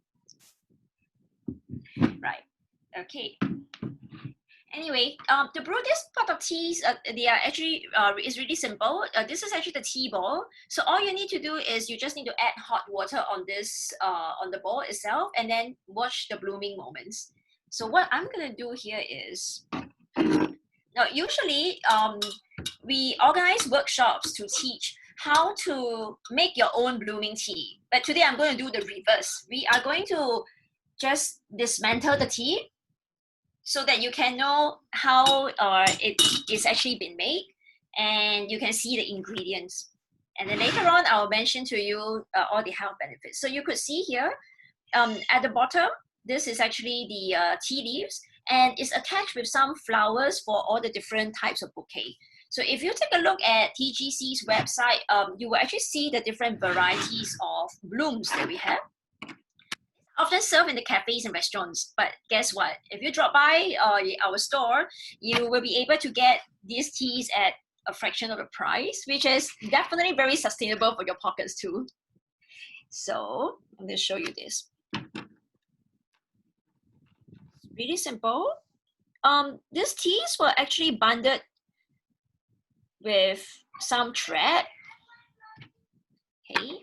Speaker 4: Right, okay. Anyway, to brew this pot of teas, they are actually, it's really simple. This is actually the tea ball. So all you need to do is you just need to add hot water on this, on the ball itself, and then watch the blooming moments. So what I'm gonna do here is, now usually we organize workshops to teach how to make your own blooming tea. But today I'm going to do the reverse. We are going to just dismantle the tea so that you can know how it is actually been made, and you can see the ingredients. And then later on, I'll mention to you all the health benefits. So you could see here at the bottom, this is actually the tea leaves, and it's attached with some flowers for all the different types of bouquet. So if you take a look at TGC's website, you will actually see the different varieties of blooms that we have. often served in the cafes and restaurants. But guess what? If you drop by our store, you will be able to get these teas at a fraction of the price, which is definitely very sustainable for your pockets too. So I'm going to show you this. It's really simple. These teas were actually bonded with some thread. Okay.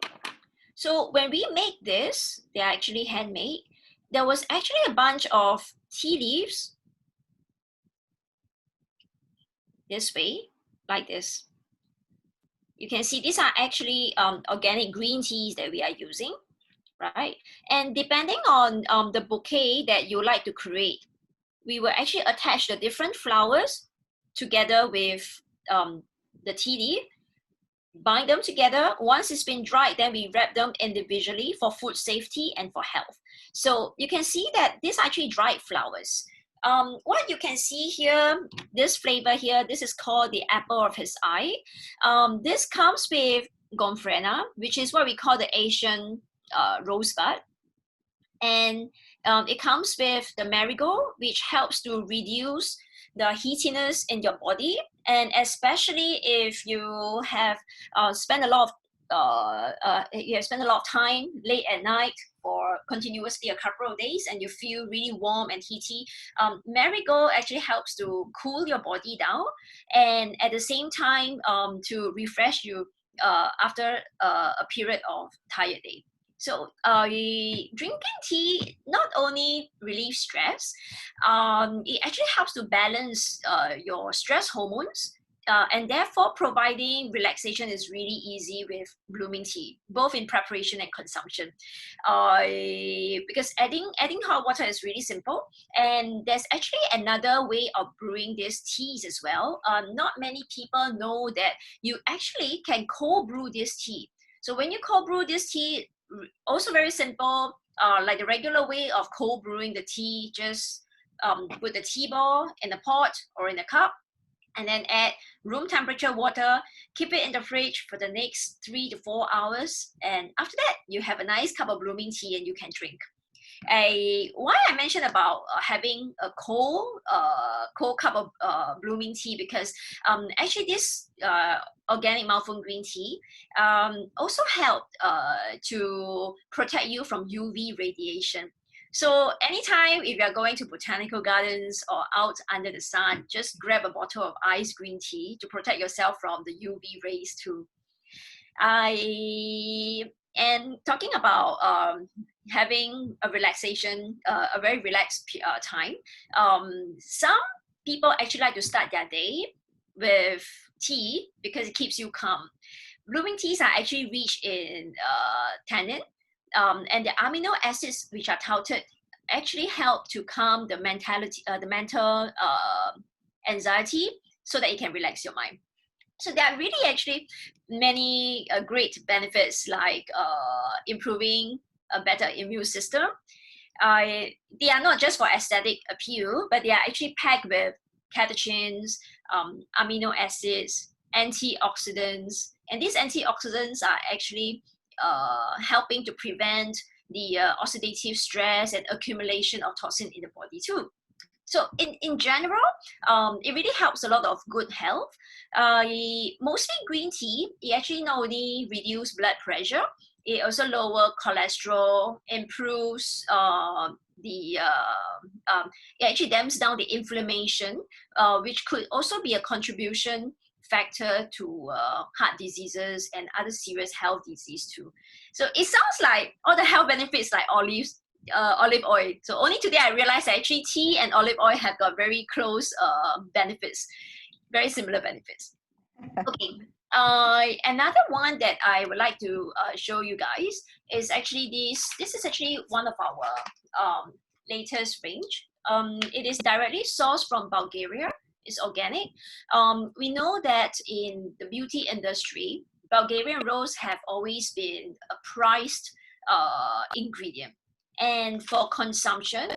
Speaker 4: So when we make this, they are actually handmade. There was actually a bunch of tea leaves this way, like this. You can see these are actually organic green teas that we are using, right? And depending on the bouquet that you like to create, we will actually attach the different flowers together with the tea leaf, bind them together. Once it's been dried, then we wrap them individually for food safety and for health. So you can see that these are actually dried flowers. What you can see here, this flavor here, this is called the apple of his eye. This comes with gomphrena, which is what we call the Asian rosebud. And it comes with the marigold, which helps to reduce the heatiness in your body. And especially if you have spent a lot of time late at night or continuously a couple of days and you feel really warm and heaty, marigold actually helps to cool your body down and at the same time to refresh you after a period of tired day. So drinking tea not only relieves stress, it actually helps to balance your stress hormones, and therefore providing relaxation is really easy with blooming tea, both in preparation and consumption. Because adding hot water is really simple, and there's actually another way of brewing these teas as well. Not many people know that you actually can cold brew this tea. So when you cold brew this tea, also very simple, like the regular way of cold brewing the tea, just put the tea ball in a pot or in a cup, and then add room temperature water, keep it in the fridge for the next 3 to 4 hours. And after that, you have a nice cup of blooming tea and you can drink. Why I mentioned about having a cold cup of blooming tea, because actually this organic Malfung green tea also helped to protect you from UV radiation. So anytime if you're going to botanical gardens or out under the sun, just grab a bottle of iced green tea to protect yourself from the UV rays too. And talking about having a relaxation, a very relaxed time, some people actually like to start their day with tea because it keeps you calm. Blooming teas are actually rich in tannin, and the amino acids which are touted actually help to calm the mental anxiety so that it can relax your mind. So there are really actually many great benefits, like improving a better immune system. They are not just for aesthetic appeal, but they are actually packed with catechins, amino acids, antioxidants, and these antioxidants are actually helping to prevent the oxidative stress and accumulation of toxin in the body too. So in general, it really helps a lot of good health. Mostly green tea, it actually not only reduces blood pressure, it also lowers cholesterol, improves it actually dampens down the inflammation, which could also be a contribution factor to heart diseases and other serious health disease too. So it sounds like all the health benefits like olive oil. So only today I realized that actually tea and olive oil have got very close benefits, very similar benefits. Okay. Another one that I would like to show you guys is actually this. This is actually one of our latest range. It is directly sourced from Bulgaria. It's organic. We know that in the beauty industry, Bulgarian rose have always been a prized ingredient. And for consumption,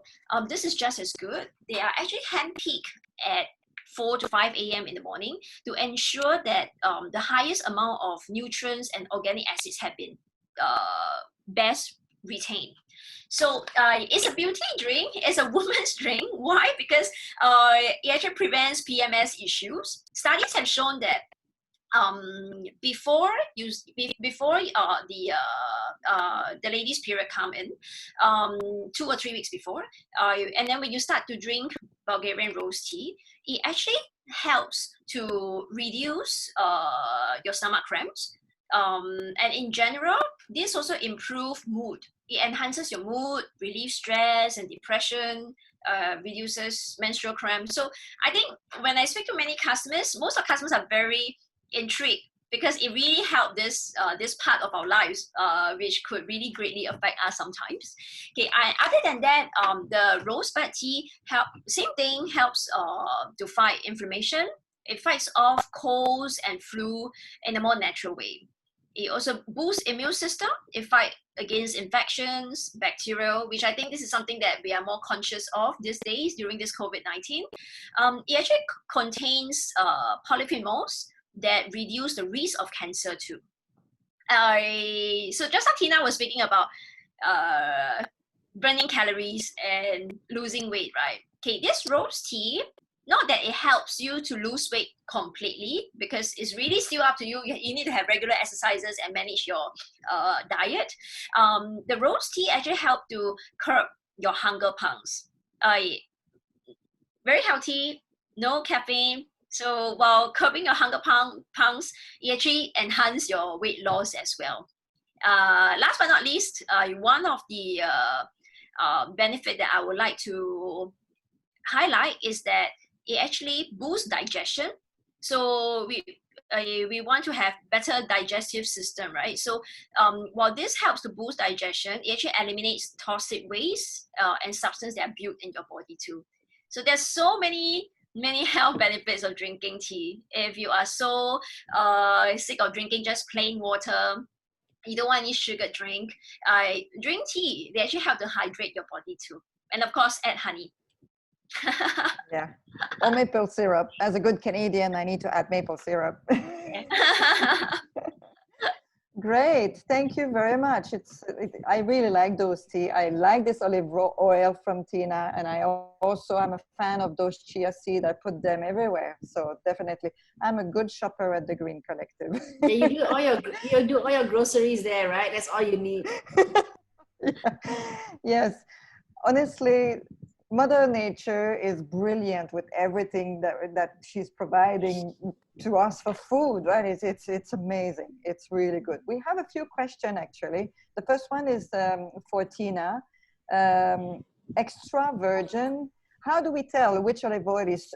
Speaker 4: this is just as good. They are actually hand-picked at 4 to 5 a.m. in the morning to ensure that the highest amount of nutrients and organic acids have been best retained. So it's a beauty drink. It's a woman's drink. Why? Because it actually prevents PMS issues. Studies have shown that before the ladies' period come in, 2 or 3 weeks before, and then when you start to drink Bulgarian rose tea, it actually helps to reduce your stomach cramps. And in general, this also improves mood. It enhances your mood, relieves stress and depression, reduces menstrual cramps. So I think when I speak to many customers, most of customers are very intrigued because it really helped this part of our lives, which could really greatly affect us sometimes. Okay, other than that, the rosebud tea same thing, helps to fight inflammation. It fights off colds and flu in a more natural way. It also boosts immune system. It fights against infections, bacterial, which I think this is something that we are more conscious of these days during this COVID-19. It actually contains polyphenols that reduce the risk of cancer too. So just like Tina was speaking about burning calories and losing weight, right? Okay, this rose tea, not that it helps you to lose weight completely, because it's really still up to you. You need to have regular exercises and manage your diet. The rose tea actually helps to curb your hunger pangs. Very healthy, no caffeine. So while curbing your hunger pangs, it actually enhance your weight loss as well. Last but not least, one of the benefit that I would like to highlight is that it actually boosts digestion. So we want to have better digestive system, right? So while this helps to boost digestion, it actually eliminates toxic waste and substances that are built in your body too. So there's so many health benefits of drinking tea. If you are so sick of drinking just plain water, you don't want any sugar drink, drink tea. They actually help to hydrate your body too. And of course, add honey.
Speaker 1: Yeah, or maple syrup. As a good Canadian, I need to add maple syrup. Great, thank you very much. I really like those tea. I like this olive oil from Tina, and I also am a fan of those chia seeds. I put them everywhere. So definitely, I'm a good shopper at the Green Collective.
Speaker 3: Yeah, you do all your groceries there, right? That's all you need.
Speaker 1: Yeah. Yes, honestly, Mother Nature is brilliant with everything that she's providing to us for food, right? It's amazing. It's really good. We have a few questions actually. The first one is for Tina. Extra virgin. How do we tell which olive oil is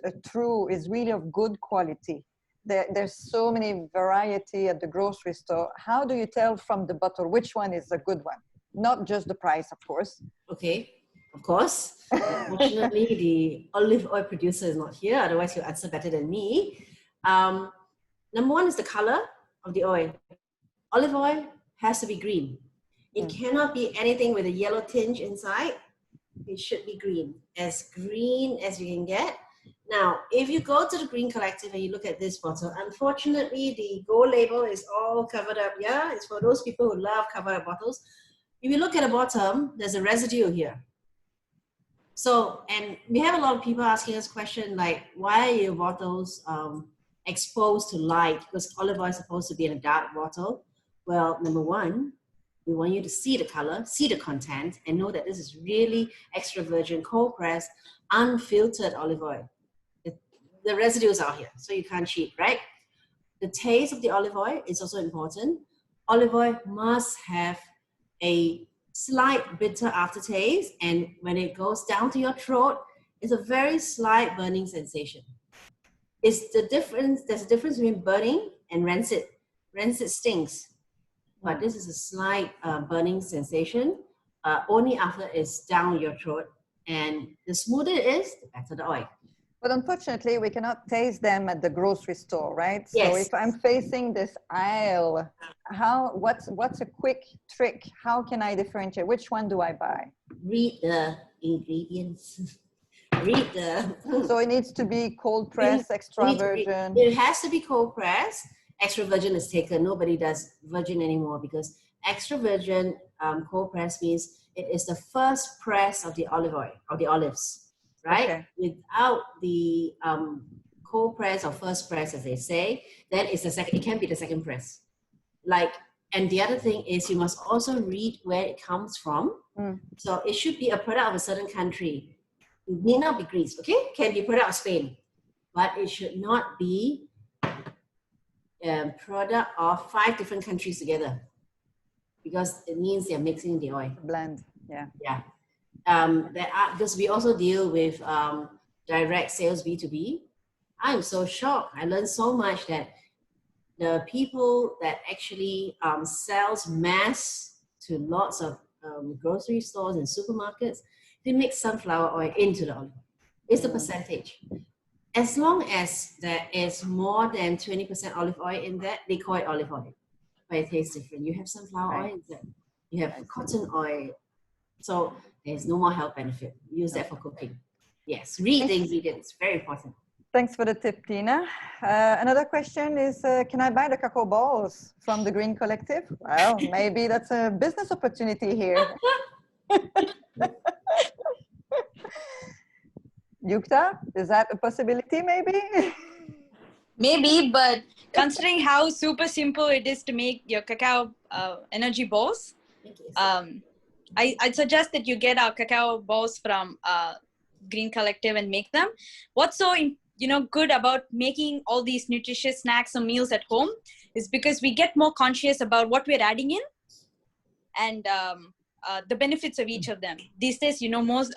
Speaker 1: really of good quality? There's so many variety at the grocery store. How do you tell from the bottle which one is a good one? Not just the price, of course.
Speaker 3: Okay. Of course. Unfortunately, the olive oil producer is not here. Otherwise, he'll answer better than me. Number one is the color of the oil. Olive oil has to be green. It cannot be anything with a yellow tinge inside. It should be green as you can get. Now, if you go to the Green Collective and you look at this bottle, unfortunately, the gold label is all covered up. Yeah, it's for those people who love covered up bottles. If you look at the bottom, there's a residue here. So, and we have a lot of people asking us questions like, why are your bottles exposed to light? Because olive oil is supposed to be in a dark bottle. Well, number one, we want you to see the color, see the content, and know that this is really extra virgin, cold pressed, unfiltered olive oil. The residues are here, so you can't cheat, right? The taste of the olive oil is also important. Olive oil must have a slight bitter aftertaste, and when it goes down to your throat, it's a very slight burning sensation. There's a difference between burning and rancid. Rancid stings, but this is a slight burning sensation only after it's down your throat, and the smoother it is, the better the oil.
Speaker 1: But unfortunately, we cannot taste them at the grocery store, right?
Speaker 3: Yes.
Speaker 1: So if I'm facing this aisle, what's a quick trick? How can I differentiate? Which one do I buy?
Speaker 3: Read the ingredients. Read the...
Speaker 1: So it needs to be cold press, extra virgin.
Speaker 3: It has to be cold press. Extra virgin is taken. Nobody does virgin anymore because extra virgin cold press means it is the first press of the olive oil, of the olives, right?
Speaker 1: Okay.
Speaker 3: Without the cold press or first press, as they say, then it's the second, it can be the second press. Like, and the other thing is you must also read where it comes from. So it should be a product of a certain country. It need not be Greece, okay? Can be a product of Spain, but it should not be a product of 5 different countries together, because it means they're mixing the oil.
Speaker 1: Blend, yeah.
Speaker 3: Yeah. Because we also deal with direct sales B2B. I'm so shocked. I learned so much that the people that actually sells mass to lots of grocery stores and supermarkets, they mix sunflower oil into the olive oil. It's the percentage. As long as there is more than 20% olive oil in that, they call it olive oil. But it tastes different. You have sunflower oil in that. You have cotton oil. So there's no more health benefit. Use that for cooking. Yes, read the ingredients. Very important.
Speaker 1: Thanks for the tip, Tina. Another question is, can I buy the cacao balls from the Green Collective? Well, maybe that's a business opportunity here. Yukta, is that a possibility maybe?
Speaker 2: Maybe, but considering how super simple it is to make your cacao energy balls, I'd suggest that you get our cacao balls from Green Collective and make them. What's so good about making all these nutritious snacks and meals at home is because we get more conscious about what we're adding in and the benefits of each of them. These days, most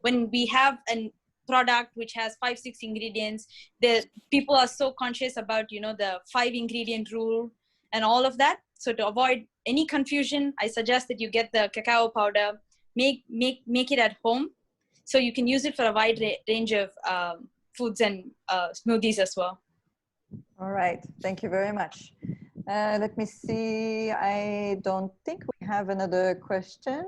Speaker 2: when we have a product which has 5-6 ingredients, the people are so conscious about the 5-ingredient rule and all of that. So to avoid any confusion, I suggest that you get the cacao powder, make it at home, so you can use it for a wide range of foods and smoothies as well.
Speaker 1: All right, thank you very much. Let me see, I don't think we have another question.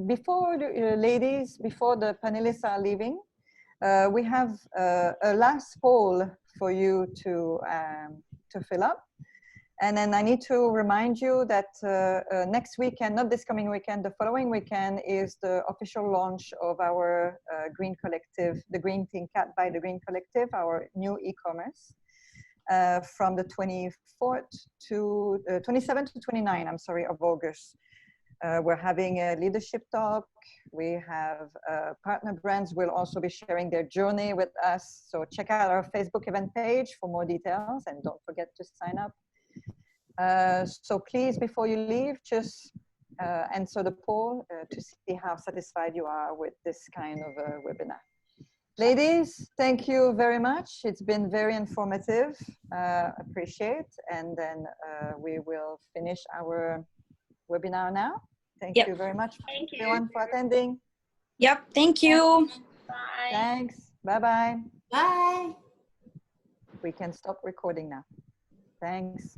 Speaker 1: Before ladies, before the panelists are leaving, we have a last poll for you to fill up. And then I need to remind you that next weekend, not this coming weekend, the following weekend is the official launch of our Green Collective, the Green Think Cat by the Green Collective, our new e-commerce. From the 27th to 29th, I'm sorry, of August. We're having a leadership talk. We have partner brands will also be sharing their journey with us. So check out our Facebook event page for more details, and don't forget to sign up. So please, before you leave, just answer the poll to see how satisfied you are with this kind of a webinar. Ladies, thank you very much. It's been very informative. Appreciate. And then we will finish our webinar now. Thank you very much, everyone, for attending.
Speaker 2: Yep. Thank you.
Speaker 4: Bye.
Speaker 1: Thanks. Bye-bye.
Speaker 3: Bye.
Speaker 1: We can stop recording now. Thanks.